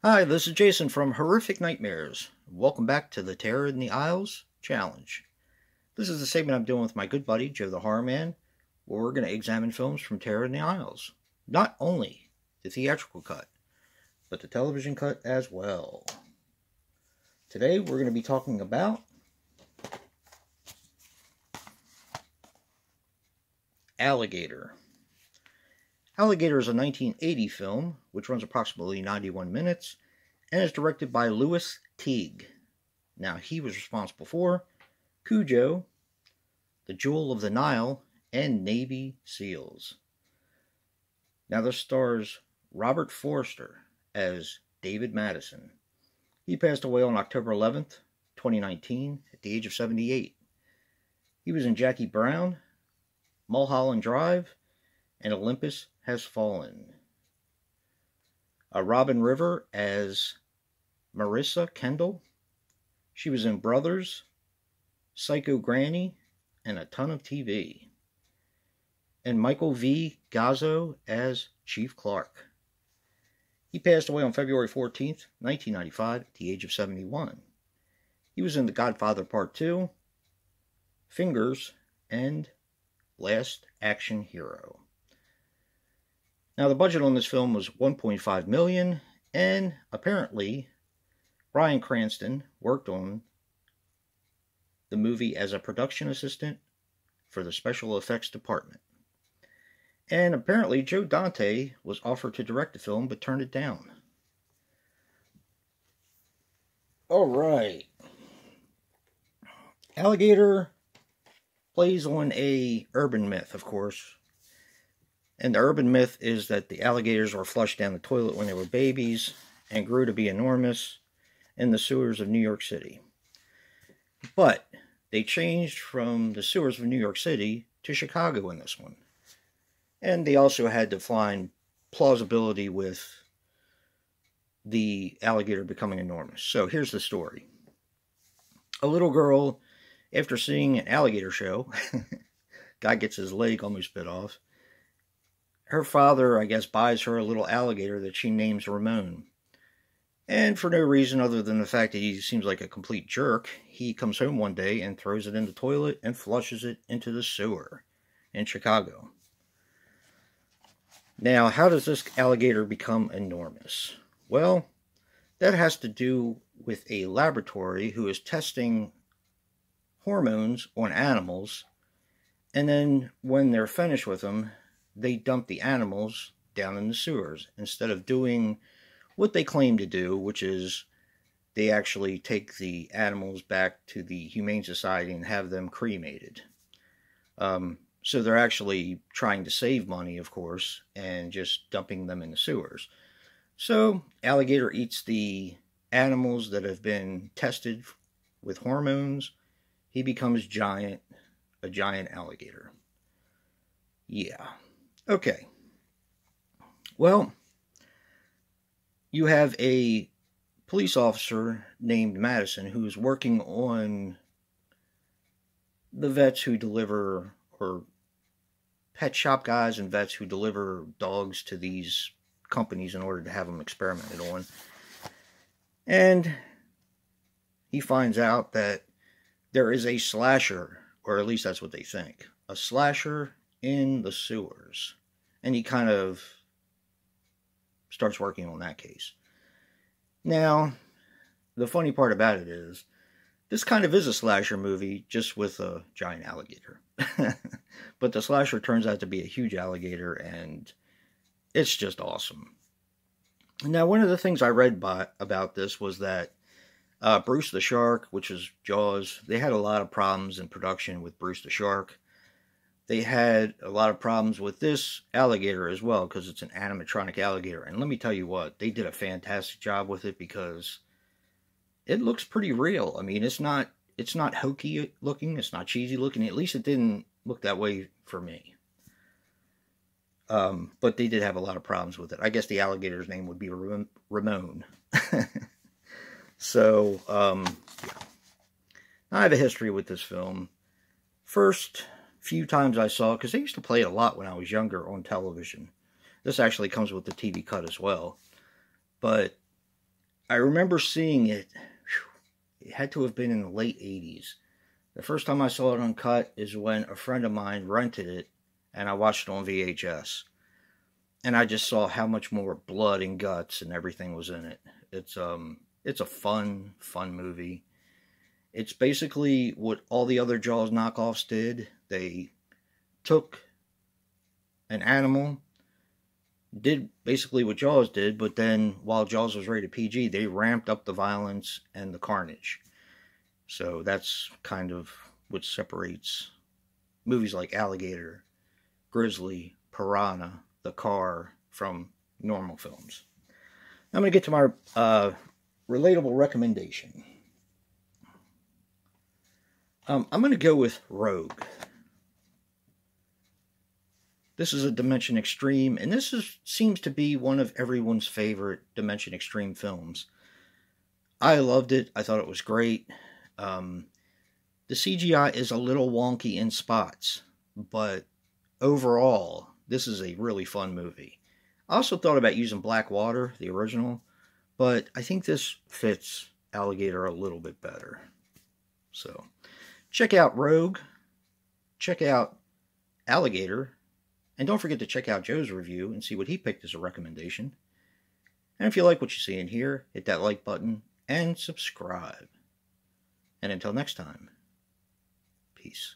Hi, this is Jason from Horrific Nightmares. Welcome back to the Terror in the Isles Challenge. This is the segment I'm doing with my good buddy, Joe the Horror Man, where we're going to examine films from Terror in the Isles. Not only the theatrical cut, but the television cut as well. Today we're going to be talking about Alligator. Alligator is a 1980 film, which runs approximately 91 minutes, and is directed by Louis Teague. Now, he was responsible for Cujo, The Jewel of the Nile, and Navy SEALs. Now, this stars Robert Forster as David Madison. He passed away on October 11th, 2019, at the age of 78. He was in Jackie Brown, Mulholland Drive, and Olympus Has Fallen. Robin River as Marissa Kendall. She was in Brothers, Psycho Granny, and a ton of TV. And Michael V. Gazzo as Chief Clark. He passed away on February 14th, 1995, at the age of 71. He was in The Godfather Part 2, Fingers, and Last Action Hero. Now, the budget on this film was $1.5 million, and apparently Bryan Cranston worked on the movie as a production assistant for the special effects department. And apparently Joe Dante was offered to direct the film, but turned it down. Alright. Alligator plays on a urban myth, of course. And the urban myth is that the alligators were flushed down the toilet when they were babies and grew to be enormous in the sewers of New York City. But they changed from the sewers of New York City to Chicago in this one. And they also had to find plausibility with the alligator becoming enormous. So here's the story. A little girl, after seeing an alligator show, guy gets his leg almost bit off. Her father, I guess, buys her a little alligator that she names Ramon. And for no reason other than the fact that he seems like a complete jerk, he comes home one day and throws it in the toilet and flushes it into the sewer in Chicago. Now, how does this alligator become enormous? Well, that has to do with a laboratory who is testing hormones on animals, and then when they're finished with them, they dump the animals down in the sewers instead of doing what they claim to do, which is they actually take the animals back to the Humane Society and have them cremated. So they're actually trying to save money, of course, and just dumping them in the sewers. So alligator eats the animals that have been tested with hormones. He becomes a giant alligator. Yeah. Okay. Well, you have a police officer named Madison who's working on the vets who deliver, or pet shop guys and vets who deliver dogs to these companies in order to have them experimented on. And he finds out that there is a slasher, or at least that's what they think, a slasher in the sewers. And he kind of starts working on that case. Now, the funny part about it is, this kind of is a slasher movie, just with a giant alligator. But the slasher turns out to be a huge alligator, and it's just awesome. Now, one of the things I read about this was that Bruce the Shark, which is Jaws, they had a lot of problems in production with Bruce the Shark. They had a lot of problems with this alligator as well, because it's an animatronic alligator. And let me tell you what, they did a fantastic job with it, because it looks pretty real. I mean, it's not hokey looking, it's not cheesy looking. At least it didn't look that way for me. But they did have a lot of problems with it. I guess the alligator's name would be Ramon. So, yeah. I have a history with this film. First few times I saw it, because they used to play it a lot when I was younger on television. This actually comes with the TV cut as well. But I remember seeing it, it had to have been in the late 80s. The first time I saw it uncut is when a friend of mine rented it and I watched it on VHS. And I just saw how much more blood and guts and everything was in it. It's a fun movie. It's basically what all the other Jaws knockoffs did. They took an animal, did basically what Jaws did, but then while Jaws was rated PG, they ramped up the violence and the carnage. So that's kind of what separates movies like Alligator, Grizzly, Piranha, The Car from normal films. I'm going to get to my relatable recommendation. I'm going to go with Rogue. This is a Dimension Extreme, and seems to be one of everyone's favorite Dimension Extreme films. I loved it. I thought it was great. The CGI is a little wonky in spots, but overall, this is a really fun movie. I also thought about using Blackwater, the original, but I think this fits Alligator a little bit better. So, check out Rogue, check out Alligator, and don't forget to check out Joe's review and see what he picked as a recommendation. And if you like what you see in here, hit that like button and subscribe. And until next time, peace.